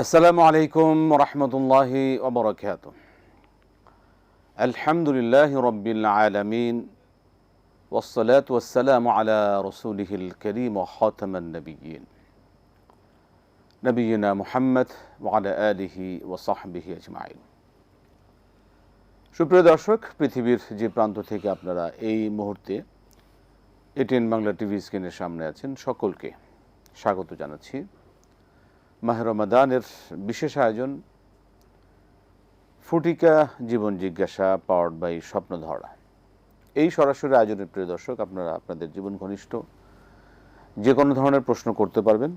আসসালামু আলাইকুম রহমতুল্লাহি ওবরাকাত। আলহামদুলিল্লাহ রব্বিল আলামিন ওয়াসসালাতু ওয়াসসালামু আলা রাসূলিহিল কারীম ওয়া খাতামান নাবিয়্যিন নবিয়িনা মুহাম্মদ ওয়া আলা আলিহি ওয়া সাহবিহি আজমাইন। সুপ্রিয় দর্শক, পৃথিবীর যে প্রান্ত থেকে আপনারা এই মুহূর্তে এটিএন বাংলা টিভি স্ক্রিনের সামনে আছেন, সকলকে স্বাগত জানাচ্ছি মাহে রমাদানের বিশেষ আয়োজন ফটিকা জীবন জিজ্ঞাসা পাওয়ার্ড বাই স্বপ্নধরা। এই সরাসরি আয়োজনের প্রিয় দর্শক, আপনারা আপনাদের জীবন ঘনিষ্ঠ যে কোনো ধরনের প্রশ্ন করতে পারবেন।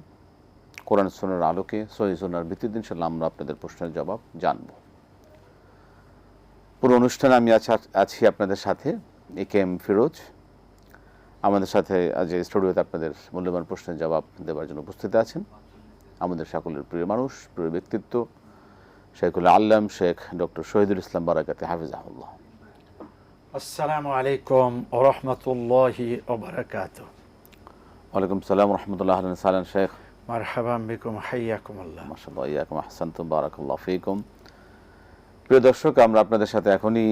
কোরআন সুন্নাহর আলোকে সহিহ সুন্নাহর ভিত্তিতে ইনশাআল্লাহ আমরা আপনাদের প্রশ্নের জবাব জানব। পুরো অনুষ্ঠানে আমি আছি আপনাদের সাথে একেএম ফিরোজ। আমাদের সাথে আজ স্টুডিওতে আপনাদের মূল্যবান প্রশ্নের জবাব দেওয়ার জন্য উপস্থিত আছেন আমাদের সকলের প্রিয় মানুষ, প্রিয় ব্যক্তিত্ব শেখুল আল্লাম শেখ ডক্টর শহীদুল ইসলাম বারাকাতে হাফিজাহুল্লাহ। আসসালামু আলাইকুম ওয়া রাহমাতুল্লাহি ওয়া বারাকাতুহু। ওয়ালাইকুম সালাম ওয়া রাহমাতুল্লাহি ওয়া বারাকাতুহু শেখ। মারহাবান বিকুম, হাইয়াকুমুল্লাহ। মাশাআল্লাহ, ইয়াকুম আহসানতুম, বারাকাল্লাহু ফীকুম। প্রিয় দর্শক, আমরা আপনাদের সাথে এখনই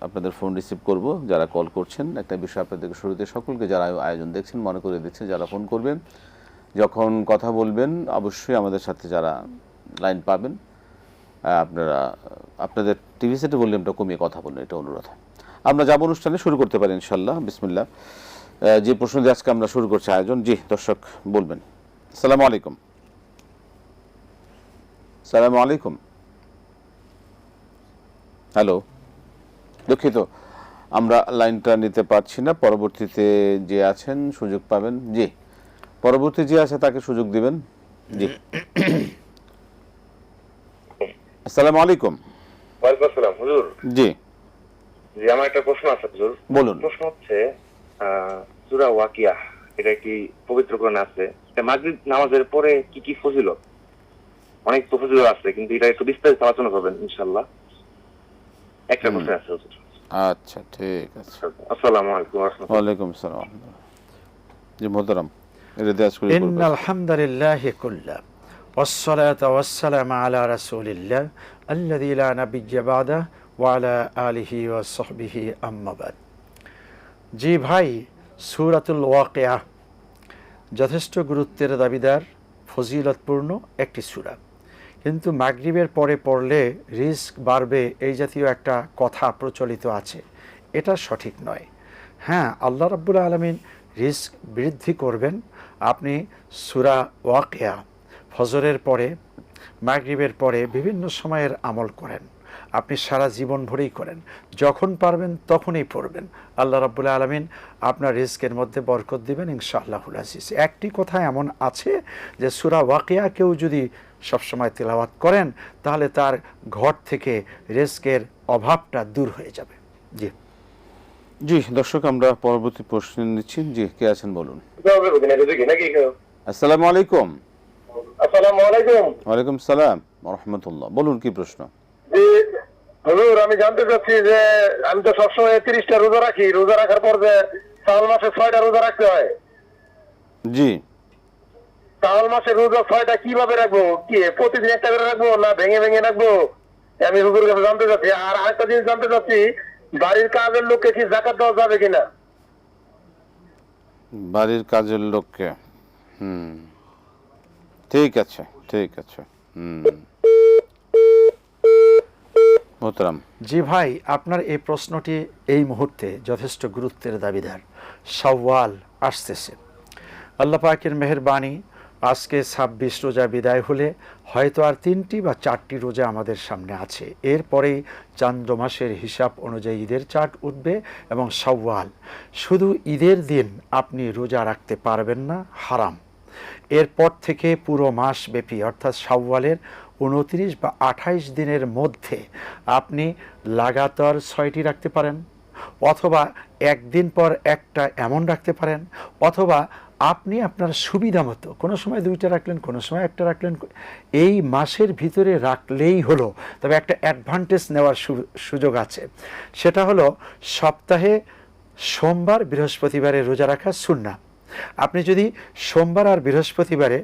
আপনাদের ফোন রিসিভ করব। যারা কল করছেন, একটা বিষয় আপনাদেরকে শুরুতে সকলকে যারা আয়োজন দেখছেন মনে করে দিচ্ছেন, যারা ফোন করবেন যখন কথা বলবেন অবশ্যই আমাদের সাথে যারা লাইন পাবেন আপনারা আপনাদের টিভি সেটে ভলিউমটা কমিয়ে কথা বলবেন, এটা অনুরোধ। আমরা যাব অনুষ্ঠানে শুরু করতে পারি ইনশাআল্লাহ। বিসমিল্লাহ। যে প্রশ্ন দিয়ে আজকে আমরা শুরু করছি আয়োজন, জি দর্শক বলবেন। আসসালামু আলাইকুম। আসসালামু আলাইকুম। হ্যালো, দুঃখিত আমরা লাইনটা নিতে পারছি না, পরবর্তীতে যে আছেন সুযোগ পাবেন। জি, পরবর্তী যে আছে তাকে সুযোগ দিবেন। জি, আসসালামু আলাইকুম। ওয়ালাইকুম আসসালাম হুজুর। জি জি, আমার একটা প্রশ্ন আছে হুজুর। বলুন। প্রশ্ন হচ্ছে সূরা ওয়াকিয়া, এটা কি পবিত্র কোরআনে আছে? এটা মাগরিব নামাজের পরে কি কি ফজিলত? অনেক তো ফজিলত আছে, কিন্তু এটা একটু বিস্তারিত আলোচনা করবেন ইনশাআল্লাহ। একটা প্রশ্ন আছে হুজুর। আচ্ছা, ঠিক আছে। আসসালামু আলাইকুম ওয়া রাহমাতুল্লাহ। ওয়ালাইকুম আসসালাম। জি মোহতারাম, এটা দেয়া শুরু করুন। ইন্নাল হামদুলিল্লাহি কুল্লা ওয়াসসালাতু ওয়াসসালামু আলা রাসূলিল্লাহ আল্লাযী লা নাবিয়্যা বা'দা ওয়া আলা আলিহি ওয়া সাহবিহি আম্মা বাদ। জি ভাই, সূরাতুল ওয়াকিয়া যথেষ্ট গুরুত্বের দাবিদার, ফজিলতপূর্ণ একটি সূরা, কিন্তু মাগরিবের পরে পড়লে রিস্ক বাড়বে এই জাতীয় একটা কথা প্রচলিত আছে। এটা সঠিক নয়। হ্যাঁ, আল্লাহ রাব্বুল আলামিন রিস্ক বৃদ্ধি করবেন। আপনি সূরা ওয়াকিয়া ফজরের পরে, মাগরিবের পরে বিভিন্ন সময়ের আমল করেন, আপনি সারা জীবন ভরেই করেন, যখন পারবেন তখনই পড়বেন। আল্লাহ রাব্বুল আলামিন আপনার রিস্কের মধ্যে বরকত দিবেন ইনশাআল্লাহুল আজিজ। একটি কথা এমন আছে যে সূরা ওয়াকিয়া কেউ যদি সবসময় তেলাওয়াত করেন তাহলে তার ঘর থেকে রিস্কের অভাবটা দূর হয়ে যাবে। জি জি দর্শক, আমরা পরবর্তী প্রশ্ন নিচ্ছি। জি, কে আছেন বলুন। আসসালামু আলাইকুম। আসসালামু আলাইকুম। ওয়ালাইকুম সালাম ওয়া রাহমাতুল্লাহ। বলুন কি প্রশ্ন। জি হুজুর, আমি জানতে চাচ্ছি যে আমি তো সবসময় 30টা রোজা রাখি, রোজা রাখার পর যে শাওয়াল মাসে 6টা রোজা রাখতে হয়। জি, শাওয়াল মাসে রোজা 6টা কিভাবে রাখবো? কি প্রতিদিন একটা করে রাখবো না ভেঙে ভেঙে রাখবো? আমি হুজুরের কাছে জানতে চাচ্ছি। আর আরেকটা জিনিস জানতে চাচ্ছি, বাড়ির কাজের লোককে কি যাকাত দেওয়া যাবে কিনা? বাড়ির কাজের লোককে, ঠিক আছে ঠিক আছে। মোহতারাম। জি ভাই, আপনার এই প্রশ্নটি এই মুহূর্তে যথেষ্ট গুরুত্বের দাবিদার। শাওয়াল আসতেছে, আল্লাহ পাকের মেহেরবানি, আজকে 26 রোজা বিদায় হলে হয়তো আর 3টি বা 4টি রোজা আমাদের সামনে আছে। এরপরেই চান্দ্র মাসের হিসাব অনুযায়ী ঈদের চাঁদ উঠবে এবং শাওয়াল। শুধু ঈদের দিন আপনি রোজা রাখতে পারবেন না, হারাম। এরপর থেকে পুরো মাস ব্যাপী অর্থাৎ শাওয়ালের 29 বা 28 দিনের মধ্যে আপনি লাগাতার 6টি রাখতে পারেন, অথবা একদিন পর একটা এমন রাখতে পারেন, অথবা আপনি আপনার সুবিধা মতো কোনো সময় 2টা রাখলেন, কোনো সময় একটা রাখলেন। এই মাসের ভিতরে রাখলেই হলো। তবে একটা অ্যাডভান্টেজ নেওয়ার সুযোগ আছে, সেটা হলো সপ্তাহে সোমবার বৃহস্পতিবারে রোজা রাখা সুন্নাহ। আপনি যদি সোমবার আর বৃহস্পতিবারে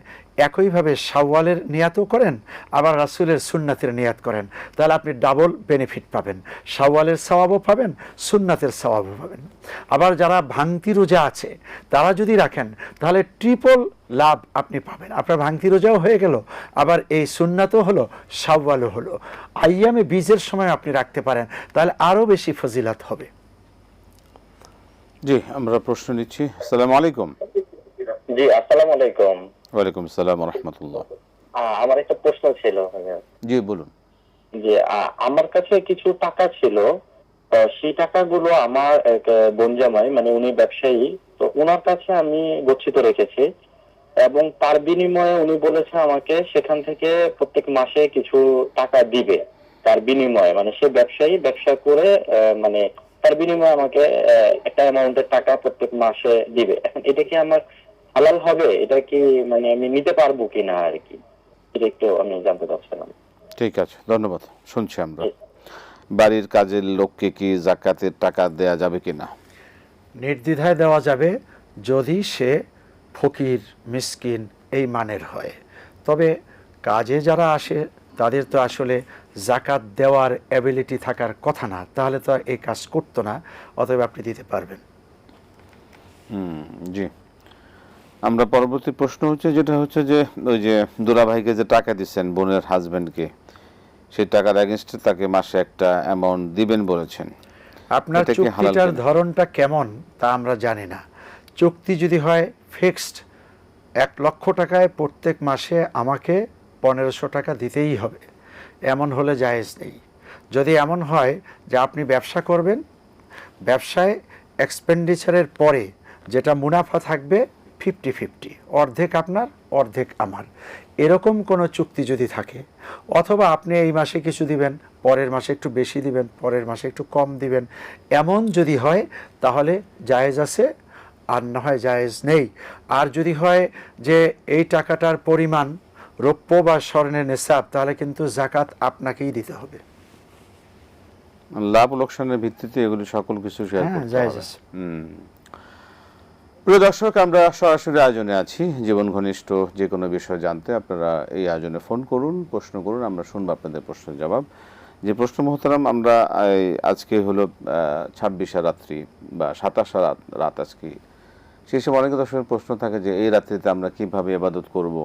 একইভাবে শাওয়ালের নিয়াতও করেন, আবার রাসূলের সুন্নাতের নিয়াত করেন, তাহলে আপনি ডাবল বেনিফিট পাবেন। শাওয়ালের সওয়াবও পাবেন, সুন্নাতের সওয়াবও পাবেন। আবার যারা ভাঙতি রোজা আছে তারা যদি রাখেন তাহলে ট্রিপল লাভ আপনি পাবেন। আপনার ভাঙতি রোজাও হয়ে গেল, আবার এই সুন্নাতও হলো, শাওয়ালও হলো। আইয়ামে বীজের সময় আপনি রাখতে পারেন, তাহলে আরও বেশি ফজিলত হবে। জি, আমরা প্রশ্ন নিচ্ছি। আসসালামু আলাইকুম। জি, আসসালামু আলাইকুম। ওয়ালাইকুম আসসালাম ওয়া রাহমাতুল্লাহ। আমার একটা প্রশ্ন ছিল। জি বলুন। যে আমার কাছে কিছু টাকা ছিল, সেই টাকাগুলো আমার এক বোন জামাই, মানে উনি ব্যবসায়ী, তো ওনার কাছে আমি গচ্ছিত রেখেছি এবং তার বিনিময়ে উনি বলেছে আমাকে সেখান থেকে প্রত্যেক মাসে কিছু টাকা দিবে। তার বিনিময়ে, মানে সে ব্যবসায়ী, ব্যবসা করে মানে তার বিনিময়ে আমাকে একটা অ্যামাউন্টের টাকা প্রত্যেক মাসে দিবে। এখন এটা কি আমার হালাল হবে? এটা কি মানে আমি নিতে পারবো কিনা আর কি, এটা একটু আমি জানতে চাচ্ছিলাম। ঠিক আছে, ধন্যবাদ। শুনছি আমরা। বাড়ির কাজের লোককে কি যাকাতের টাকা দেয়া যাবে কিনা? নির্দ্বিধায় দেওয়া যাবে যদি সে ফকির মিসকিন এই মানের হয়। তবে কাজে যারা আসে তাদের তো আসলে জাকাত দেওয়ার অ্যাবিলিটি থাকার কথা না, তাহলে তো এই কাজ করতো না, অতএব আপনি দিতে পারবেন। জি, আমরা পরবর্তী প্রশ্ন হচ্ছে যেটা হচ্ছে যে ওই যে দুলাভাইকে যে টাকা দিচ্ছেন বোনের হাজবেন্ডকে, সেই টাকার এগেনস্টে তাকে মাসে একটা অ্যামাউন্ট দিবেন বলেছেন। আপনার এটা কি হালাল চুক্তিটার কিনা? ধরনটা কেমন তা আমরা জানি না। চুক্তি যদি হয় ফিক্সড 1 লক্ষ টাকায় প্রত্যেক মাসে আমাকে 1500 টাকা দিতেই হবে, এমন হলে জায়েজ নেই। যদি এমন হয় যে আপনি ব্যবসা করবেন, ব্যবসায় এক্সপেন্ডিচারের পরে যেটা মুনাফা থাকবে 50-50, অর্ধেক আপনার অর্ধেক আমার, এরকম কোনো চুক্তি যদি থাকে, অথবা আপনি এই মাসে কিছু দিবেন, পরের মাসে একটু বেশি দিবেন, পরের মাসে একটু কম দিবেন, এমন যদি হয় তাহলে জায়েজ আছে, আর না হয় জায়েজ নেই। আর যদি হয় যে এই টাকাটার পরিমাণ রৌপ্য বা স্বর্ণের নেশাব, তাহলে কিন্তু জাকাত আপনাকেই দিতে হবে। লাভ লোকসানের ভিত্তিতে এগুলি সকল কিছু শেয়ার হ্যাঁ, করতে জায়েজ হবে। আছে। প্রিয় দর্শক, আমরা সরাসরি আয়োজনে আছি। জীবন ঘনিষ্ঠ যে কোনো বিষয় জানতে আপনারা এই আয়োজনে ফোন করুন, প্রশ্ন করুন, আমরা শুনবো আপনাদের প্রশ্নের জবাব। যে প্রশ্ন মহতারাম, আমরা আজকে হলো 26 রাত্রি বা 27 রাত আজকে, সেই সময় অনেক দর্শকের প্রশ্ন থাকে যে এই রাত্রিতে আমরা কিভাবে ইবাদত করব,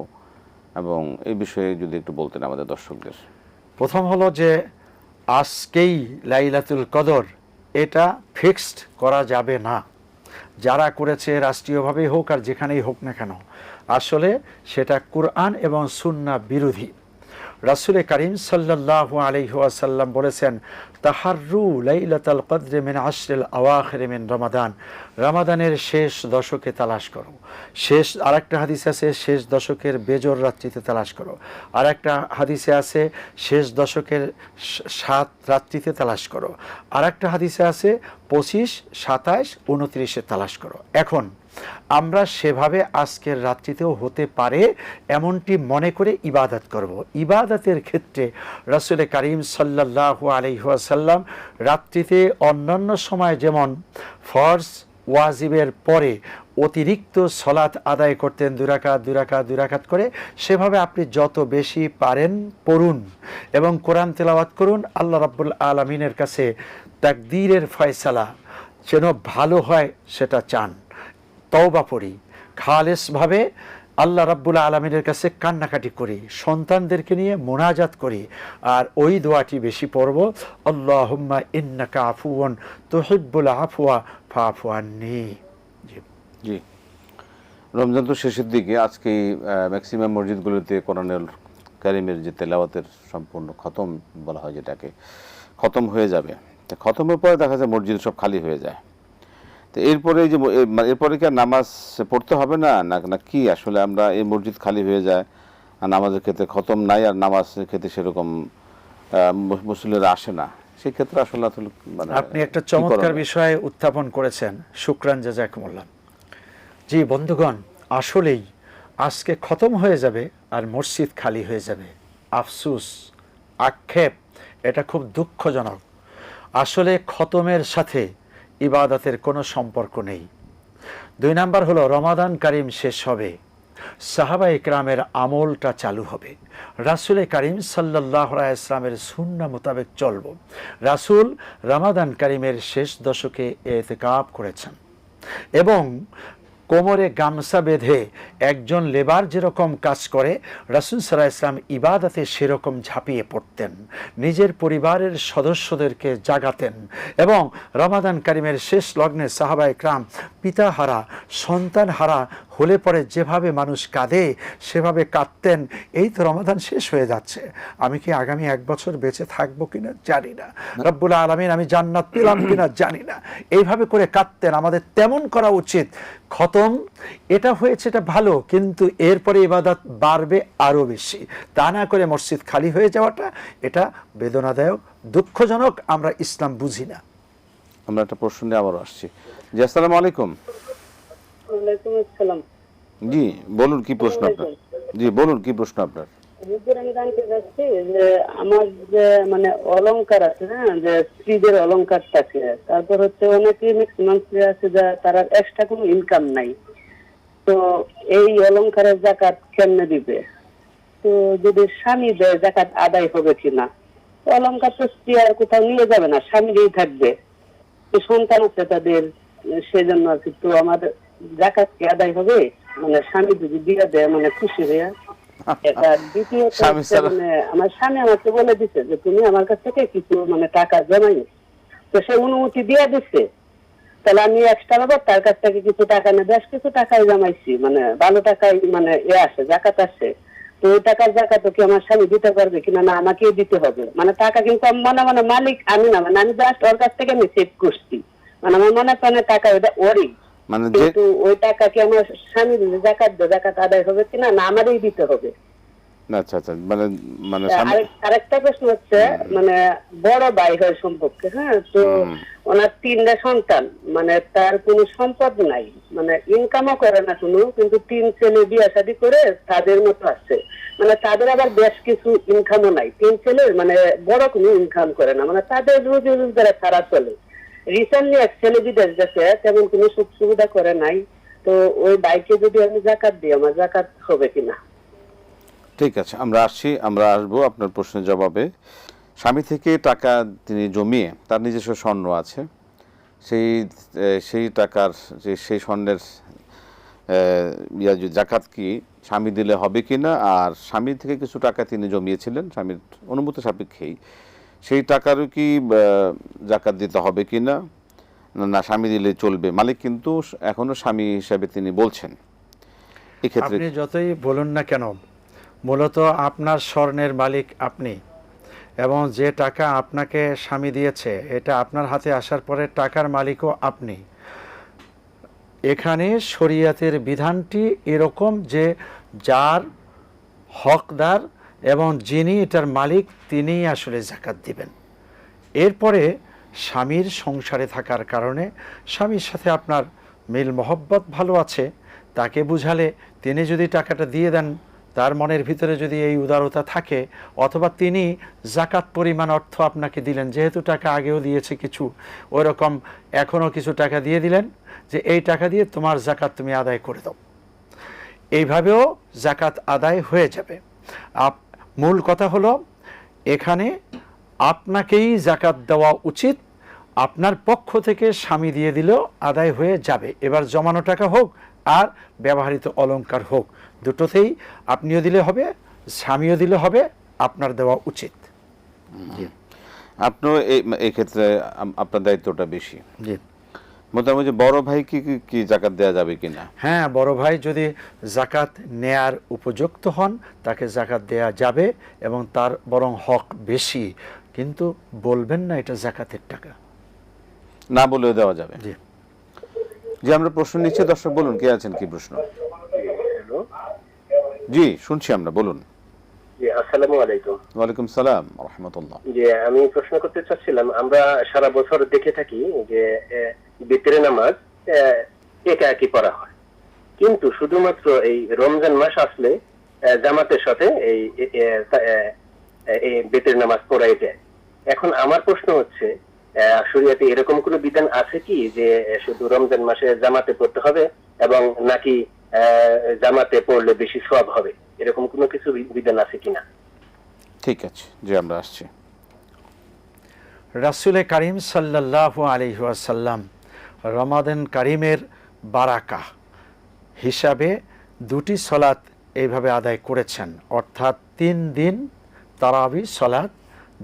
এবং এই বিষয়ে যদি একটু বলতেন আমাদের দর্শকদের। প্রথম হলো যে আজকেই লাইলাতুল কদর, এটা ফিক্সড করা যাবে না। যারা করেছে রাষ্ট্রীয়ভাবেই হোক আর যেখানেই হোক না কেন, আসলে সেটা কুরআন এবং সুন্নাহ বিরোধী। রাসূল করিম সাল্লাল্লাহু আলাইহি ওয়াসাল্লাম বলেছেন, তাহাররু লাইলাতুল কদর মিন আশরিল আওয়াখির মিন রমাদান, রমাদানের শেষ দশকে তালাশ করো। শেষ আরেকটা হাদিসে আছে শেষ দশকের বেজর রাত্রিতে তালাশ করো, আরেকটা হাদিসে আছে শেষ দশকের 7 রাত্রিতে তালাশ করো, আরেকটা হাদিসে আছে 25, 27, 29-এ তালাশ করো। এখন আমরা সেভাবে আজকের রাত্রিতেও হতে পারে এমনটি মনে করে ইবাদত করব। ইবাদতের ক্ষেত্রে রাসূল করিম সাল্লাল্লাহু আলাইহি ওয়াসাল্লাম রাত্রিতে অন্যান্য সময় যেমন ফরজ ওয়াজিবের পরে অতিরিক্ত সলাত আদায় করতেন 2 রাকাত 2 রাকাত 2 রাকাত করে, সেভাবে আপনি যত বেশি পারেন পড়ুন এবং কোরআন তেলাওয়াত করুন। আল্লাহ রাব্বুল আলামিনের কাছে তাকদীরের ফয়সালা যেন ভালো হয় সেটা চান, তওবা পড়ি, খালেসভাবে আল্লাহ রাব্বুল আলামিনের কাছে কান্নাকাটি করি, সন্তানদেরকে নিয়ে মোনাজাত করি, আর ওই দোয়াটি বেশি পড়ব, আল্লাহুম্মা ইন্নাকা আফুওয়ান তুহিব্বুল আফওয়া ফাফু আন্নি। জি, রমজান তো শেষের দিকে, আজকে ম্যাক্সিমাম মসজিদগুলোতে কোরআনুল কারীমের যে তেলাওয়াতের সম্পূর্ণ খতম বলা হয়, যেটাকে খতম হয়ে যাবে। তো খতমের পরে দেখা যায় মসজিদ সব খালি হয়ে যায়। তো এরপরে এই যে এরপরে কি আর নামাজ পড়তে হবে না, না কি আসলে আমরা এই মসজিদ খালি হয়ে যায় আর নামাজের ক্ষেত্রে খতম নাই, আর নামাজের ক্ষেত্রে সেরকম মুসল্লিরা আসে না, সেই ক্ষেত্রে আসলে মানে আপনি একটা চমৎকার বিষয় উত্থাপন করেছেন, শুকরান জাযাকুমুল্লাহ। জি বন্ধুগণ, আসলেই আজকে খতম হয়ে যাবে আর মসজিদ খালি হয়ে যাবে। আফসুস, আক্ষেপ, এটা খুব দুঃখজনক। আসলে খতমের সাথে ইবাদতের কোনো সম্পর্ক নেই। 2 নাম্বার হলো রমাদান কারিম শেষ হবে, সাহাবা ইকরামের আমলটা চালু হবে, রাসূল কারিম সাল্লাল্লাহু আলাইহি ওয়াসাল্লামের সুন্নাহ মোতাবেক চলব। রাসূল রমাদান কারিমের শেষ দশকে ইতিকাফ করেছেন এবং কোমরে গামছা বেঁধে একজন লেবার যেরকম কাজ করে রাসূল সাল্লাল্লাহু আলাইহি ওয়াসাল্লাম ইবাদতে সেরকম ঝাঁপিয়ে পড়তেন, নিজের পরিবারের সদস্যদেরকে জাগাতেন এবং রমাদান কারিমের শেষ লগ্নে সাহাবা ইকরাম পিতাহারা সন্তানহারা হলে পরে যেভাবে মানুষ কাঁদে সেভাবে কাঁদতেন। এই তো রমাদান শেষ হয়ে যাচ্ছে, আমি কি আগামী 1 বছর বেঁচে থাকবো কিনা জানি না, রব্বুল আলামিন আমি জান্নাত পেলাম কিনা জানি না, এইভাবে করে কাঁদতেন। আমাদের তেমন করা উচিত। খতম এটা হয়েছে, এটা ভালো, কিন্তু এরপরে ইবাদত বাড়বে আরো বেশি। তা না করে মসজিদ খালি হয়ে যাওয়াটা এটা বেদনাদায়ক, দুঃখজনক। আমরা ইসলাম বুঝি না। আমরা একটা প্রশ্ন নিয়ে আবারও আসছি। জি, আসসালামু আলাইকুম। ওয়ালাইকুম আসসালাম। জি বলুন কি প্রশ্ন আপনার? জি বলুন কি প্রশ্ন আপনার? হুজুর, আমি জানতে চাচ্ছি যে আমার যে মানে অলংকার আছে না, যে স্ত্রীদের অলংকার থাকে, তারপর হচ্ছে অনেকে ম্যাক্সিমাম স্ত্রী আছে যে তার এক্সট্রা কোনো ইনকাম নাই, তো এই অলংকারের জাকাত কেমনে দিবে? তো যদি স্বামী দেয় জাকাত আদায় হবে কিনা? অলংকার তো স্ত্রী আর কোথাও নিয়ে যাবে না, স্বামীরই থাকবে, সন্তান আছে তাদের, সেজন্য আর কি। তো আমাদের জাকাত কি আদায় হবে? মানে স্বামী যদি দিয়ে দেয় মানে খুশি হইয়া। এটা দ্বিতীয়ত হচ্ছে মানে আমার স্বামী আমাকে বলে দিছে যে তুমি আমার কাছ থেকে কিছু মানে টাকা জমাই, তো সে অনুমতি দিয়ে দিচ্ছে, তাহলে আমি এক্সট্রা বাবদ তার কাছ থেকে কিছু টাকা নিয়ে বেশ কিছু টাকাই জমাইছি, মানে ভালো টাকাই মানে আসে, জাকাত আসে। তো ওই টাকার জাকাত কি আমার স্বামী দিতে পারবে কিনা? না আমাকেই দিতে হবে। মানে টাকা কিন্তু মনে মনে মালিক আমি না, মানে আমি জাস্ট ওর কাছ থেকে আমি সেভ করছি, মানে আমার মনে প্রাণে টাকা ওটা ওরই, মানে কিন্তু ওই টাকা কি আমার স্বামী জাকাত দেয়, জাকাত আদায় হবে কিনা? না আমারই দিতে হবে। আচ্ছা আচ্ছা, মানে মানে আরেকটা প্রশ্ন হচ্ছে মানে বড় ভাই হয় সম্পর্কে, হ্যাঁ, তো ওনার 3টা সন্তান, মানে তার কোনো সম্পদ নাই, মানে ইনকামও করে না কোনো, কিন্তু 3 ছেলে বিয়ে শাদী করে তাদের মতো আছে, মানে তাদের আবার বেশ কিছু ইনকামও নাই। 3 ছেলের মানে বড় কোনো ইনকাম করে না, মানে তাদের রোজি রোজগারে ছাড়া চলে। রিসেন্টলি এক ছেলে বিদেশ গেছে, তেমন কোনো সুখ সুবিধা করে নাই, তো ওই ভাইকে যদি আমি জাকাত দিই আমার জাকাত হবে কিনা? ঠিক আছে, আমরা আসবো আপনার প্রশ্নের জবাবে। স্বামী থেকে টাকা তিনি জমিয়ে, তার নিজস্ব স্বর্ণ আছে, সেই টাকার সেই স্বর্ণের জাকাত কি স্বামী দিলে হবে কিনা, আর স্বামী থেকে কিছু টাকা তিনি জমিয়েছিলেন স্বামীর অনুমতি সাপেক্ষেই, সেই টাকারও কি জাকাত দিতে হবে কিনা, না স্বামী দিলে চলবে? মালিক কিন্তু এখনো স্বামী হিসাবে তিনি বলছেন। এক্ষেত্রে আপনি যতই বলুন না কেন, মূলত আপনার স্বর্ণের মালিক আপনি, এবং যে টাকা আপনাকে স্বামী দিয়েছে এটা আপনার হাতে আসার পরে টাকার মালিকও আপনি। এখানে শরিয়াতের বিধানটি এরকম যে যার হকদার এবং যিনি এটার মালিক তিনিই আসলে জাকাত দিবেন। এরপরে স্বামীর সংসারে থাকার কারণে স্বামীর সাথে আপনার মিল মহব্বত ভালো আছে, তাকে বুঝালে তিনি যদি টাকাটা দিয়ে দেন, তার মনের ভিতরে যদি এই উদারতা থাকে, অথবা তিনি জাকাত পরিমাণ অর্থ আপনাকে দিলেন, যেহেতু টাকা আগেও দিয়েছে কিছু, ওই রকম এখনও কিছু টাকা দিয়ে দিলেন যে এই টাকা দিয়ে তোমার জাকাত তুমি আদায় করে দাও, এইভাবেও জাকাত আদায় হয়ে যাবে। মূল কথা হলো এখানে আপনাকেই জাকাত দেওয়া উচিত, আপনার পক্ষ থেকে স্বামী দিয়ে দিলেও আদায় হয়ে যাবে। এবার জমানো টাকা হোক আর ব্যবহৃত অলংকার হোক, দুটোতেই আপনিও দিলে হবে, স্বামীও দিলে হবে, আপনার দেওয়া উচিত। আপনিও এই ক্ষেত্রে আপনার দায়িত্বটা বেশি। জি, মোটামুটি বড় ভাই কি জাকাত দেওয়া যাবে কিনা? হ্যাঁ, বড় ভাই যদি জাকাত নেয়ার উপযুক্ত হন তাকে জাকাত দেয়া যাবে, এবং তার বরং হক বেশি, কিন্তু বলবেন না এটা জাকাতের টাকা, না বলেও দেওয়া যাবে। জি জি, আমরা প্রশ্ন নিচ্ছি, দর্শক বলুন কে আছেন, কি প্রশ্ন? জি শুনছি আমরা, বলুন। জি, আসসালামু আলাইকুম। ওয়ালাইকুম সালাম রাহমাতুল্লাহ। যে আমি প্রশ্ন করতে চাচ্ছিলাম, আমরা সারা বছর দেখে থাকি যে বিতরে নামাজ একা একই পড়া হয়, কিন্তু শুধুমাত্র এই রমজান মাস আসলে জামাতের সাথে এই বিতরে নামাজ পড়াই যায়। এখন আমার প্রশ্ন হচ্ছে শরীয়তে এরকম কোনো বিধান আছে কি যে শুধু রমজান মাসে জামাতে পড়তে হবে, এবং নাকি জামাতে পড়লে বেশি সওয়াব হবে, এরকম কোনো কিছু বিধান আছে কিনা? ঠিক আছে, জি আমরা আসছি। রাসূলে কারীম সাল্লাল্লাহু আলাইহি ওয়াসাল্লাম রমাদান কারীমের বারাকা হিসাবে 2টি সলাত এইভাবে আদায় করেছেন, অর্থাৎ 3 দিন তারাবি সলাত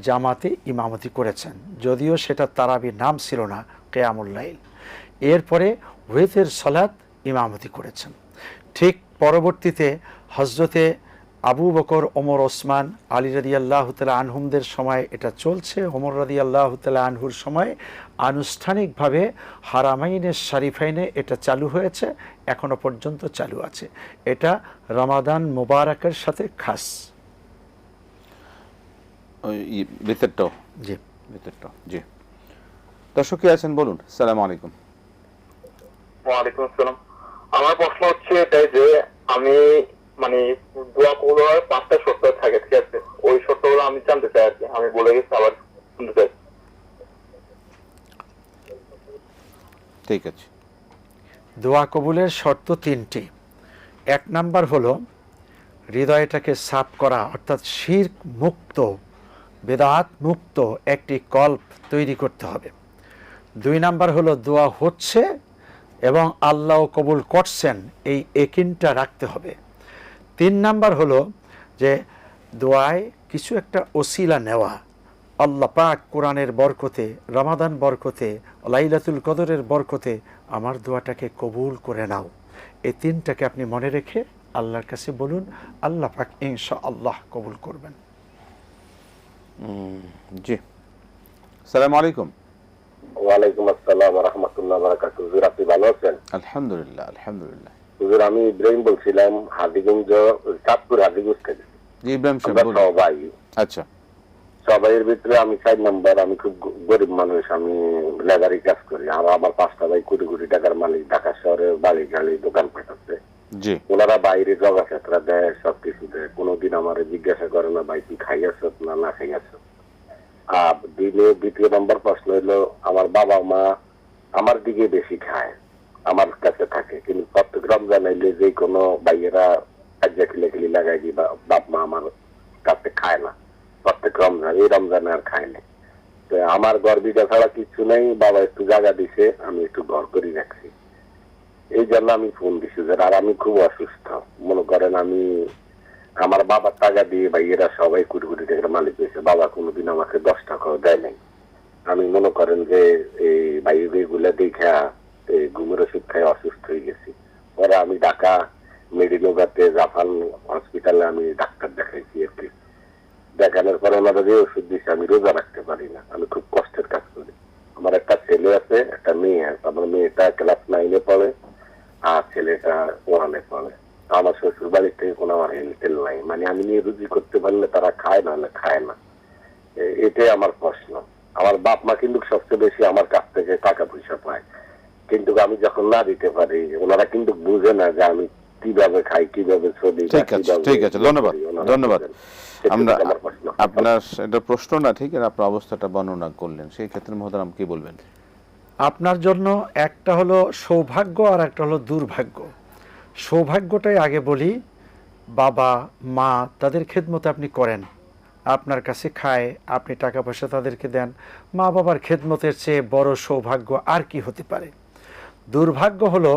জামাতে ইমামতি করেছেন, যদিও সেটা তারাবি নাম ছিল না, কিয়ামুল লাইল। এরপরে ওয়েতের সলাত ইমামতি করেছেন। ঠিক পরবর্তীতে হজরতে আবু বকর, ওমর, ওসমান, আলী রাদিয়াল্লাহু তাআলা আনহুমদের সময় এটা চলছে। ওমর রাদিয়াল্লাহু তাআলা আনহুর সময় আনুষ্ঠানিকভাবে হারামাইনে শরীফাইনে এটা চালু হয়েছে, এখনো পর্যন্ত চালু আছে। এটা রমাদান মুবারকের সাথে খাস। ওই ভিতরটাও, জি ভিতরটাও, জি। দর্শক কে আছেন বলুন। আসসালামু আলাইকুম। ওয়ালাইকুম আসসালাম। আমার প্রশ্ন হচ্ছে এটাই যে আমি মানে দোয়া কবুল হওয়ার 5টা শর্ত থাকে, ঠিক আছে? ওই শর্তগুলো আমি জানতে চাই আর কি, আমি বলে গেছি আবার শুনতে চাই। ঠিক আছে। দোয়া কবুলের শর্ত 3টি। 1 নাম্বার হলো হৃদয়টাকে সাফ করা, অর্থাৎ শিরক মুক্ত, বেদাত মুক্ত একটি কল্প তৈরি করতে হবে। 2 নাম্বার হলো দোয়া হচ্ছে এবং আল্লাহ কবুল করছেন, এই একিনটা রাখতে হবে। 3 নাম্বার হলো যে দোয়ায় কিছু একটা ওসিলা নেওয়া, আল্লাহ পাক কোরআনের বরকতে, রমাদান বরকতে, লাইলাতুল কদরের বরকতে আমার দোয়াটাকে কবুল করে নাও। এই 3টাকে আপনি মনে রেখে আল্লাহর কাছে বলুন, আল্লাহ পাক ইনশাআল্লাহ কবুল করবেন। জি। আসসালামু আলাইকুম। ওয়ালাইকুম আসসালাম ওয়া রাহমাতুল্লাহি ওয়া বারাকাতুহু। হুজুর, আপনি ভালো আছেন? আলহামদুলিল্লাহ, আলহামদুলিল্লাহ। হুজুর, আমি ইব্রাহিম বলছিলাম, হাদিগঞ্জ, চাঁদপুর হাদিগঞ্জ থেকে। জি ইব্রাহিম সাহেব আমরা বলুন। সবাই আচ্ছা, সবাইয়ের ভিতরে আমি 4 নাম্বার। আমি খুব গরিব মানুষ, আমি লেবারি কাজ করি। আর আমার 5টা ভাই কোটি কোটি টাকার মালিক, ঢাকা শহরে বাড়ি গাড়ি দোকানপাট আছে। জি। ওনারা বাইরে জগা ক্ষেত্রা দেয়, সবকিছু দেয়, কোনোদিন আমার জিজ্ঞাসা করে না ভাই তুই খাইয়াছ না না খাইয়াছ। আর দ্বিতীয় নম্বর প্রশ্ন হলো, আমার বাবা মা আমার দিকে বেশি খায়, আমার কাছে থাকে, কিন্তু প্রত্যেক রমজান এলে যে কোনো ভাইয়েরা কাজা খিলাখিলি লাগাই দিই, বাপ মা আমার কাছে খায় না প্রত্যেক রমজান। এই রমজানে আর খায় না। তো আমার গর্বিটা ছাড়া কিছু নেই, বাবা একটু জায়গা দিছে, আমি একটু ঘর করে রাখছি, এই জন্য আমি ফোন দিছি। আর আমি খুব অসুস্থ, মনে করেন আমি আমার বাবার টাকা দিয়ে ভাইয়েরা সবাই কোটি কোটি টাকার মালিক হয়েছে, বাবা কোনোদিন আমাকে 10 টাকাও দেয় নাই। আমি মনে করেন যে এই ভাইগুলা দেখা ঘুমের ওষুধ খাই অসুস্থ হয়ে গেছি। পরে আমি ঢাকা মেডিলোগাতে জাফান হসপিটালে আমি ডাক্তার দেখাইছি আর কি। দেখানোর পরে ওনারা যে ওষুধ দিচ্ছে আমি রোজা রাখতে পারি না, আমি খুব কষ্টের কাজ করি। আমার একটা ছেলে আছে, একটা মেয়ে আছে। আমার মেয়েটা ক্লাস 9-এ পড়ে আর ছেলেটা 1-এ পড়ে। আমার শ্বশুর বাড়ির থেকে কোনো আমার হেলটেল নাই, মানে আমি নিয়ে রুজি করতে পারলে তারা খায়, না হলে খায় না। এটাই আমার প্রশ্ন। আমার বাপ মা কিন্তু সবচেয়ে বেশি আমার কাছ থেকে টাকা পয়সা পায়, কিন্তু আমি যখন না দিতে পারি ওনারা কিন্তু বুঝে না যে আমি কিভাবে খাই, কিভাবে চলি। ঠিক আছে, ঠিক আছে, ধন্যবাদ, ধন্যবাদ। আমরা আপনার এটা প্রশ্ন না, ঠিক আছে, আপনার অবস্থাটা বর্ণনা করলেন, সেই ক্ষেত্রে মহোদরাম কি বলবেন? আপনার জন্য একটা হলো সৌভাগ্য আর একটা হলো দুর্ভাগ্য। সৌভাগ্যটাই আগে বলি, বাবা মা তাদের খেদমত আপনি করেন, আপনার কাছে খায়, আপনি টাকা পয়সা তাদেরকে দেন। মা বাবার খেদমতের চেয়ে বড় সৌভাগ্য আর কি হতে পারে? দুর্ভাগ্য হলো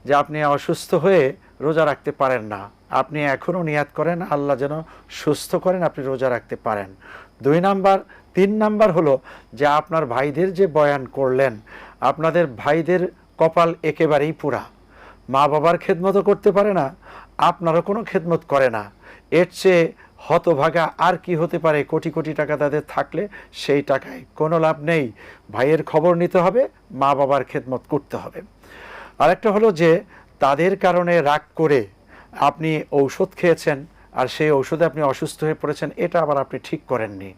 যে আপনি অসুস্থ হয়ে রোজা রাখতে পারেন না, আপনি এখনও নিয়াত করেন আল্লাহ যেন সুস্থ করেন, আপনি রোজা রাখতে পারেন। 2 নাম্বার। 3 নাম্বার হলো যে আপনার ভাইদের যে বয়ান করলেন, আপনাদের ভাইদের কপাল একেবারেই পুরা, মা বাবার খেদমতও করতে পারে না, আপনারও কোনো খেদমত করে না। এর চেয়ে হতভাগা আর কি হতে পারে? কোটি কোটি টাকা তাদের থাকলে সেই টাকায় কোনো লাভ নেই। ভাইয়ের খবর নিতে হবে, মা বাবার খেদমত করতে হবে। আরেকটা হলো যে তাদের কারণে রাগ করে আপনি ঔষধ খেয়েছেন আর সেই ঔষধে আপনি অসুস্থ হয়ে পড়েছেন, এটা আবার আপনি ঠিক করেননি।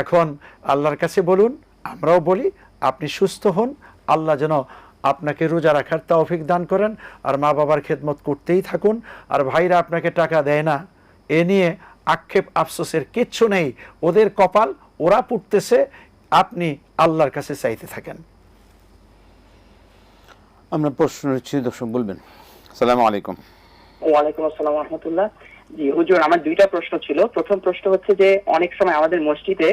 এখন আল্লাহর কাছে বলুন, আমরাও বলি, আপনি সুস্থ হন, আল্লাহ যেন আপনাকে রোজা রাখার তৌফিক দান করেন, আর মা বাবার খেদমত করতেই থাকুন। আর ভাইরা আপনাকে টাকা দেয় না, এ নিয়ে আক্ষেপ আফসোসের কিচ্ছু নেই, ওদের কপাল ওরা পুড়তেছে, আপনি আল্লাহর কাছে চাইতে থাকেন। আমরা প্রশ্ন নিচ্ছি, দর্শক বলবেন। আসসালামু আলাইকুম। ওয়ালাইকুম আসসালাম রহমতুল্লাহ। জি হুজুর, আমার দুইটা প্রশ্ন ছিল। প্রথম প্রশ্ন হচ্ছে যে অনেক সময় আমাদের মসজিদে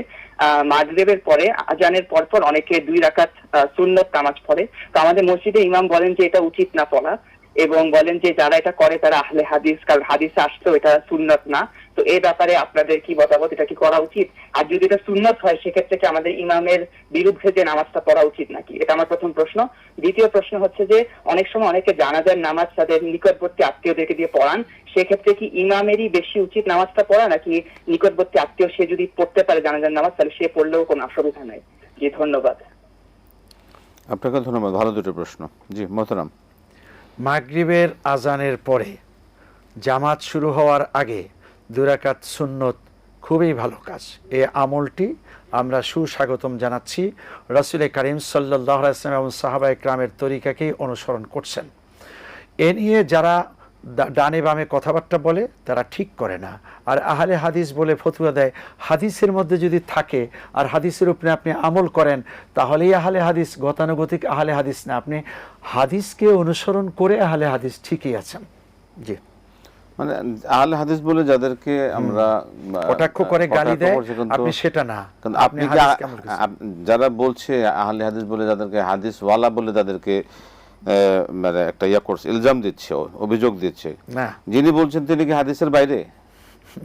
মাগরিবের পরে আজানের পরপর অনেকে 2 রাকাত সুন্নত নামাজ পড়ে। তো আমাদের মসজিদে ইমাম বলেন যে এটা উচিত না পড়া, এবং বলেন যে যারা এটা করে তারা আহলে হাদিস, কারণ হাদিসে আসতো এটা সুন্নত না। তো এই ব্যাপারে আপনাদের কি মতামত, এটা কি করা উচিত? আর যদি এটা সুন্নত হয় সেক্ষেত্রে কি আমাদের ইমামের বিরুদ্ধে যে নামাজটা পড়া উচিত নাকি? এটা আমার প্রথম প্রশ্ন। দ্বিতীয় প্রশ্ন হচ্ছে যে অনেক সময় অনেকে জানাজার নামাজ তাদের নিকটবর্তী আত্মীয়দেরকে দিয়ে পড়ান, সেক্ষেত্রে কি ইমামেরই বেশি উচিত নামাজটা পড়া, নাকি নিকটবর্তী আত্মীয় সে যদি পড়তে পারে জানাজার নামাজ তাহলে সে পড়লেও কোনো অসুবিধা নেই? জি ধন্যবাদ। আপনাকে ধন্যবাদ, ভালো দুটো প্রশ্ন। জি মোহতারাম। মাগরিবের আজানের পরে জামাত শুরু হওয়ার আগে 2 রাকাত সুন্নত খুবই ভালো কাজ। এই আমলটি আমরা সুস্বাগতম জানাচ্ছি। রাসূল করিম সাল্লাল্লাহু আলাইহি ওয়াসাল্লাম এবং সাহাবায়ে কেরামের তরিকাকেই অনুসরণ করছেন। এ নিয়ে যারা ডানে বামে কথাবার্তা বলে তারা ঠিক করে না, আর আহলে হাদিস বলে ফতোয়া দেয়। হাদিসের মধ্যে যদি থাকে আর হাদিসের উপরে আপনি আমল করেন তাহলেই আহলে হাদিস, গতানুগতিক আহলে হাদিস না। আপনি হাদিসকে অনুসরণ করে আহলে হাদিস ঠিকই আছেন। জি, মানে আহলে হাদিস বলে যাদেরকে আমরা কটাক্ষ করে গালি দেয়, আপনি সেটা না। আপনি যারা বলছে আহলে হাদিস বলে যাদেরকে হাদিস ওয়ালা বলে তাদেরকে মানে একটা করছে, ইলজাম দিচ্ছে, অভিযোগ দিচ্ছে, যিনি বলছেন তিনি কি হাদিসের বাইরে?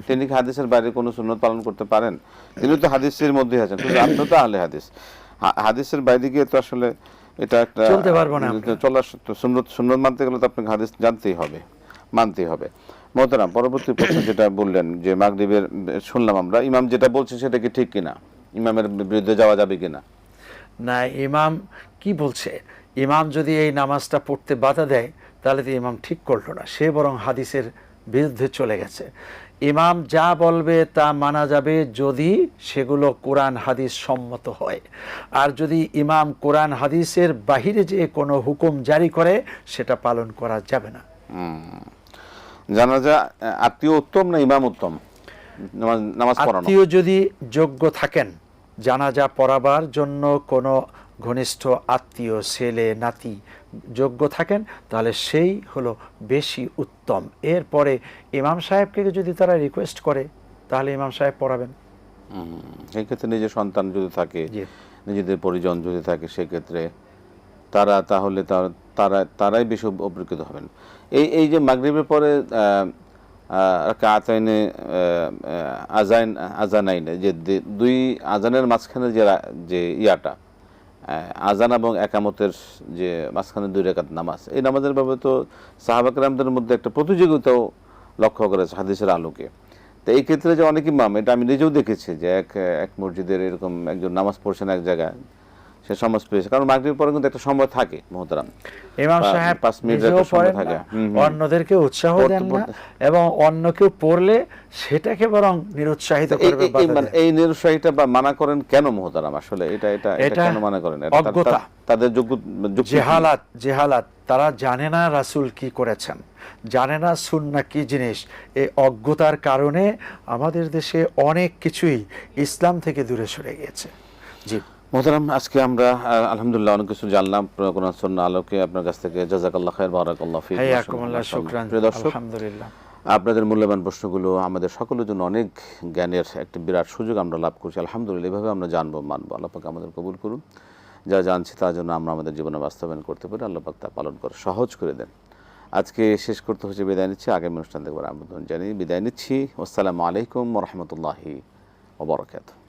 তিনি কি হাদিসের বাইরে কোনো সুন্নত পালন করতে পারেন? তিনি তো হাদিসের মধ্যে আছেন, কিন্তু আপনি তো আহলে হাদিস। হাদিসের বাইরে গিয়ে তো আসলে এটা একটা চলতে পারবো না। চলার সুন্নত মানতে গেলে তো আপনাকে হাদিস জানতেই হবে, মানতেই হবে। মোহতারাম, পরবর্তী প্রশ্ন যেটা বললেন যে মাগরিবের শুনলাম আমরা, ইমাম যেটা বলছে সেটা কি ঠিক কিনা, ইমামের বিরুদ্ধে যাওয়া যাবে কিনা? না, ইমাম কি বলছে, ইমাম যদি এই নামাজটা পড়তে বাধা দেয় তাহলে তো ইমাম ঠিক করলো না, সে বরং হাদিসের বিরুদ্ধে চলে গেছে। ইমাম যা বলবে তা মানা যাবে যদি সেগুলো কোরআন হাদিস সম্মত হয়, আর যদি ইমাম কোরআন হাদিসের বাহিরে যে কোনো হুকুম জারি করে সেটা পালন করা যাবে না। জানাজা আত্মীয় উত্তম না ইমাম উত্তম নামাজ পড়ানো? আত্মীয় যদি যোগ্য থাকেন জানাজা পড়াবার জন্য, কোনো ঘনিষ্ঠ আত্মীয় ছেলে নাতি যোগ্য থাকেন, তাহলে সেই হলো বেশি উত্তম। এরপরে ইমাম সাহেবকে যদি তারা রিকোয়েস্ট করে তাহলে ইমাম সাহেব পড়াবেন। সেই ক্ষেত্রে নিজের সন্তান যদি থাকে, নিজেদের পরিজন যদি থাকে, সেক্ষেত্রে তাহলে তারাই বেশি উপকৃত হবেন। এই যে মাগরিবের পরে রাকাতাইনে আজানাইনে, যে 2 আজানের মাঝখানে যে ইয়াটা আজান এবং একামতের যে মাঝখানে 2 রাকাত নামাজ, এই নামাজের ব্যাপারে তো সাহাবা কেরামদের মধ্যে একটা প্রতিযোগিতাও লক্ষ্য করেছে হাদিসের আলোকে। তো এই ক্ষেত্রে যে অনেক ইমাম, এটা আমি নিজেও দেখেছি যে এক মসজিদের এরকম একজন নামাজ পড়ছেন এক জায়গায়, সে সমাজ পেয়েছে, কারণ মাগরিবের পরে কিন্তু একটা সময় থাকে মোহতারাম, ইমাম সাহেব 5 মিনিটের একটা সময় থাকে, অন্যদেরকে উৎসাহ দেন না, এবং অন্য কেউ পড়লে সেটাকে বরং নিরুৎসাহিত করবে। এই নিরুৎসাহিতা বা মানা করেন কেন মোহতারাম? আসলে এটা কেন মানা করেন? অজ্ঞতা, তাদের জেহালাত, তারা জানে না রাসূল কি করেছেন, জানে না সুন্নাহ কি জিনিস। এই অজ্ঞতার কারণে আমাদের দেশে অনেক কিছুই ইসলাম থেকে দূরে সরে গিয়েছে। জি মোহতারাম, আজকে আমরা আলহামদুলিল্লাহ অনেক কিছু জানলাম কোরআন সুন্নাহ আলোকে আপনার কাছ থেকে। জাযাকাল্লাহ খায়র, বারাকাল্লাহু ফীক। শুকরান। আলহামদুলিল্লাহ, আপনাদের মূল্যবান প্রশ্নগুলো আমাদের সকলের জন্য অনেক জ্ঞানের একটা বিরাট সুযোগ আমরা লাভ করছি। আলহামদুলিল্লাহ, এভাবে আমরা জানবো, মানবো। আল্লাহ পাক আমাদের কবুল করুন। যা জানছি তার জন্য আমরা আমাদের জীবনে বাস্তবায়ন করতে পারি, আল্লাহ পাক তা পালন করে সহজ করে দেন। আজকে শেষ করতে হচ্ছে, বিদায় নিচ্ছি। আগামী অনুষ্ঠান দেখবার আমন্ত্রণ জানিয়ে বিদায় নিচ্ছি। আসসালামু আলাইকুম ওয়া রাহমাতুল্লাহি ওয়া বারাকাতুহু।